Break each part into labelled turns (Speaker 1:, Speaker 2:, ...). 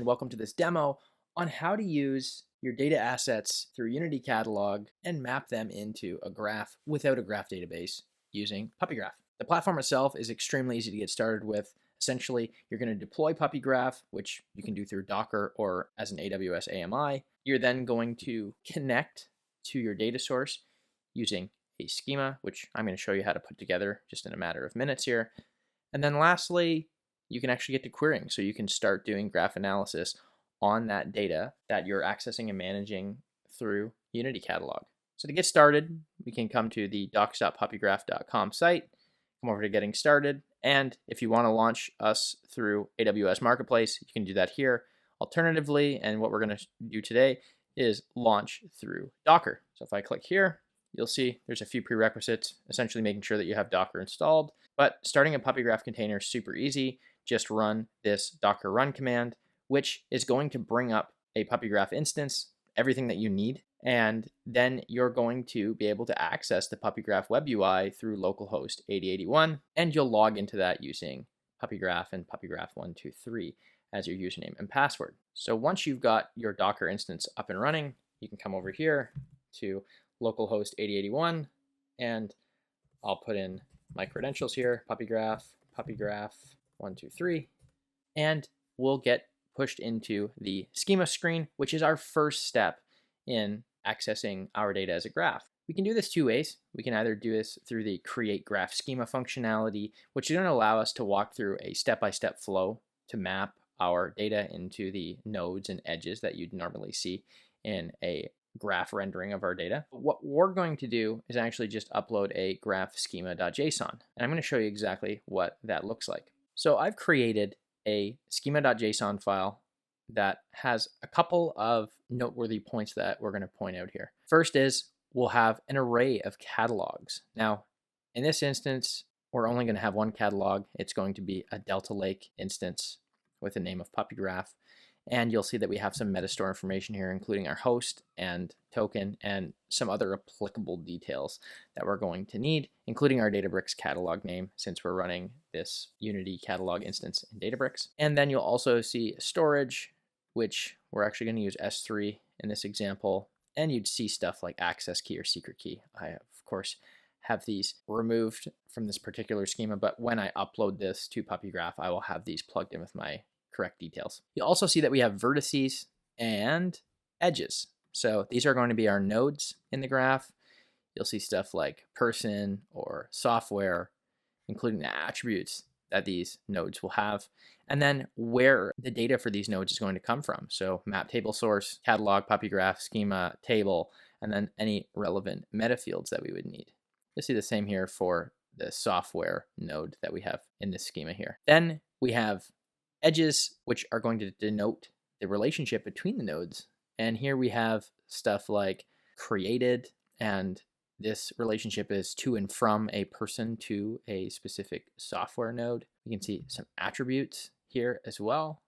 Speaker 1: and welcome to this demo on how to use your data assets through Unity Catalog and map them into a graph without a graph database using PuppyGraph. The platform itself is extremely easy to get started with. Essentially, you're going to deploy PuppyGraph, which you can do through Docker or as an AWS AMI. You're then going to connect to your data source using a schema, which I'm going to show you how to put together just in a matter of minutes here. And then lastly, you can actually get to querying. So you can start doing graph analysis on that data that you're accessing and managing through Unity Catalog. So to get started, we can come to the docs.puppygraph.com site, come over to getting started. And if you want to launch us through AWS Marketplace, you can do that here. Alternatively, and what we're going to do today is launch through Docker. So if I click here, you'll see there's a few prerequisites, essentially making sure that you have Docker installed. But starting a PuppyGraph container is super easy. Just run this docker run command, which is going to bring up a PuppyGraph instance, everything that you need. And then you're going to be able to access the PuppyGraph web UI through localhost 8081. And you'll log into that using PuppyGraph and PuppyGraph123 as your username and password. So once you've got your Docker instance up and running, you can come over here to localhost 8081, and I'll put in my credentials here, PuppyGraph, PuppyGraph123, and we'll get pushed into the schema screen, which is our first step in accessing our data as a graph. We can do this two ways. We can either do this through the create graph schema functionality, which is going to allow us to walk through a step-by-step flow to map our data into the nodes and edges that you'd normally see in a graph rendering of our data. But what we're going to do is actually just upload a graph schema.json. And I'm going to show you exactly what that looks like. So I've created a schema.json file that has a couple of noteworthy points that we're going to point out here. First is we'll have an array of catalogs. Now, in this instance, we're only going to have one catalog. It's going to be a Delta Lake instance with the name of PuppyGraph. And you'll see that we have some metastore information here, including our host and token and some other applicable details that we're going to need, including our Databricks catalog name, since we're running this Unity catalog instance in Databricks. And then you'll also see storage, which we're actually going to use S3 in this example. And you'd see stuff like access key or secret key. I, of course, have these removed from this particular schema, but when I upload this to PuppyGraph, I will have these plugged in with my correct details. You'll also see that we have vertices and edges. So these are going to be our nodes in the graph. You'll see stuff like person or software, including the attributes that these nodes will have, and then where the data for these nodes is going to come from. So map table source, catalog, PuppyGraph, schema, table, and then any relevant meta fields that we would need. You'll see the same here for the software node that we have in this schema here. Then we have edges, which are going to denote the relationship between the nodes. And here we have stuff like created, and this relationship is to and from a person to a specific software node. You can see some attributes here as well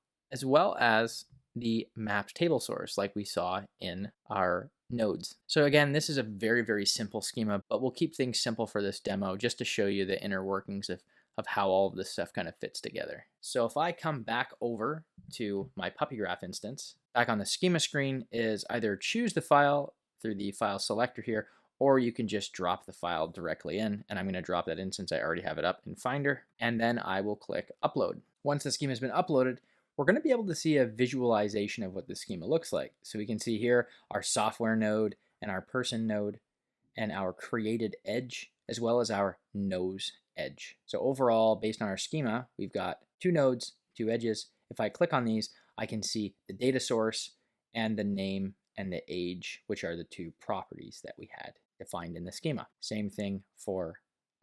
Speaker 1: as the mapped table source like we saw in our nodes. So again, this is a very, very simple schema, but we'll keep things simple for this demo just to show you the inner workings of how all of this stuff kind of fits together. So if I come back over to my PuppyGraph instance, back on the schema screen is either choose the file through the file selector here, or you can just drop the file directly in, and I'm going to drop that in since I already have it up in Finder, and then I will click upload. Once the schema has been uploaded, we're going to be able to see a visualization of what the schema looks like. So we can see here our software node and our person node and our created edge, as well as our nose edge. So overall, based on our schema, we've got two nodes, two edges. If I click on these, I can see the data source and the name and the age, which are the two properties that we had defined in the schema. Same thing for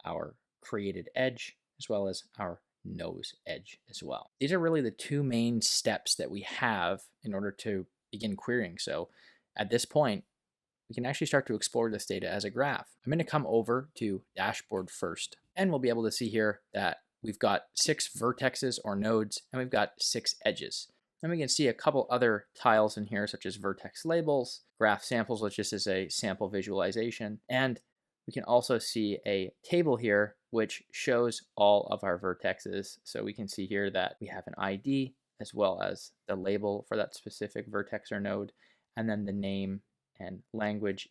Speaker 1: our created edge, as well as our nose edge as well. These are really the two main steps that we have in order to begin querying. So at this point, we can actually start to explore this data as a graph. I'm going to come over to dashboard first, and we'll be able to see here that we've got 6 vertexes or nodes, and we've got 6 edges. And we can see a couple other tiles in here, such as vertex labels, graph samples, which just is a sample visualization, and we can also see a table here which shows all of our vertexes. So we can see here that we have an ID, as well as the label for that specific vertex or node, and then the name and language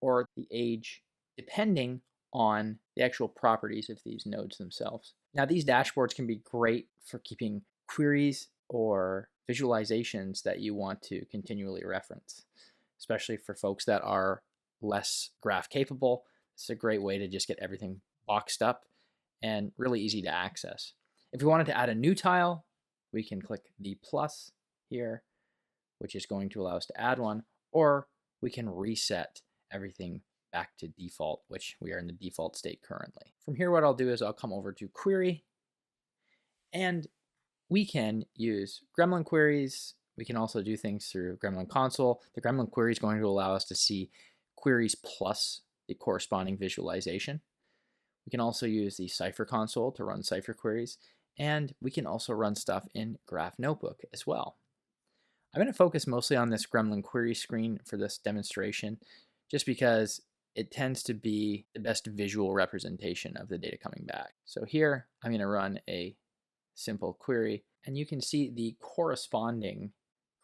Speaker 1: or the age, depending on the actual properties of these nodes themselves. Now, these dashboards can be great for keeping queries or visualizations that you want to continually reference, especially for folks that are less graph capable. It's a great way to just get everything boxed up and really easy to access. If we wanted to add a new tile, we can click the plus here, which is going to allow us to add one, or we can reset everything back to default, which we are in the default state currently. From here, what I'll do is I'll come over to query, and we can use gremlin queries. We can also do things through gremlin console. The gremlin query is going to allow us to see queries plus the corresponding visualization. We can also use the Cipher console to run Cipher queries, and we can also run stuff in Graph Notebook as well. I'm going to focus mostly on this gremlin query screen for this demonstration, just because it tends to be the best visual representation of the data coming back. So here, I'm going to run a simple query, and you can see the corresponding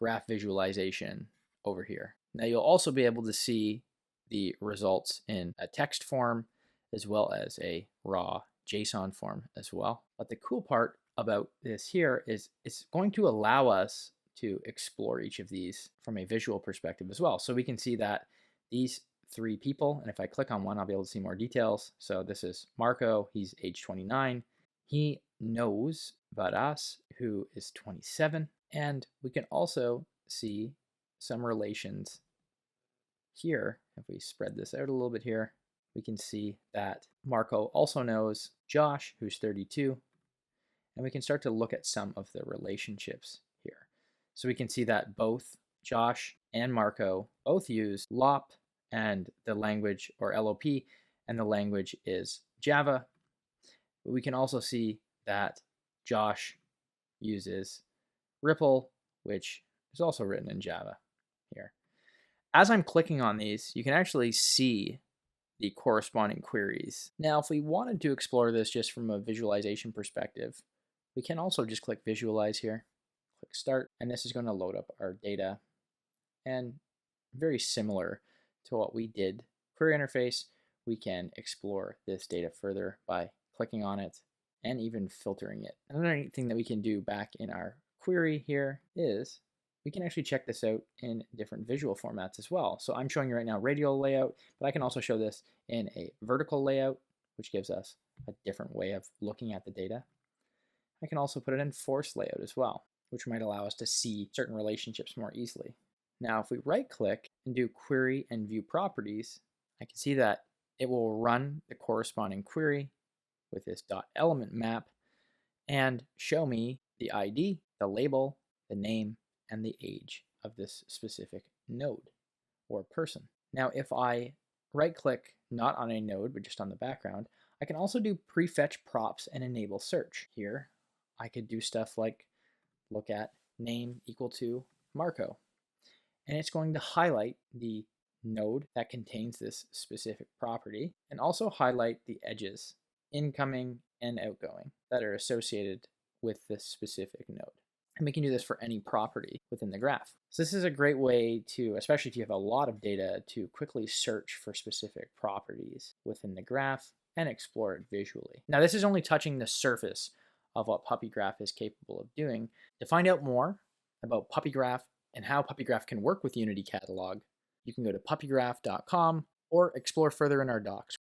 Speaker 1: graph visualization over here. Now, you'll also be able to see the results in a text form as well as a raw JSON form as well. But the cool part about this here is it's going to allow us to explore each of these from a visual perspective as well. So we can see that these three people, and if I click on one, I'll be able to see more details. So this is Marco, he's age 29. He knows about us, who is 27. And we can also see some relations here. If we spread this out a little bit here, we can see that Marco also knows Josh, who's 32. And we can start to look at some of the relationships here. So we can see that both Josh and Marco both use LOP and the language, or LOP, and the language is Java. But we can also see that Josh uses Ripple, which is also written in Java here. As I'm clicking on these, you can actually see the corresponding queries. Now, if we wanted to explore this just from a visualization perspective, we can also just click Visualize here, click Start, and this is going to load up our data. And very similar to what we did query interface, we can explore this data further by clicking on it and even filtering it. Another neat thing that we can do back in our query here is we can actually check this out in different visual formats as well. So I'm showing you right now radial layout, but I can also show this in a vertical layout, which gives us a different way of looking at the data. I can also put it in force layout as well, which might allow us to see certain relationships more easily. Now, if we right click and do query and view properties, I can see that it will run the corresponding query with this .element map and show me the ID, the label, the name, and the age of this specific node or person. Now, if I right click not on a node, but just on the background, I can also do prefetch props and enable search. Here, I could do stuff like look at name equal to Marco, and it's going to highlight the node that contains this specific property and also highlight the edges, incoming and outgoing, that are associated with this specific node. And we can do this for any property within the graph. So this is a great way to, especially if you have a lot of data, to quickly search for specific properties within the graph and explore it visually. Now, this is only touching the surface of what PuppyGraph is capable of doing. To find out more about PuppyGraph and how PuppyGraph can work with Unity Catalog, you can go to puppygraph.com or explore further in our docs.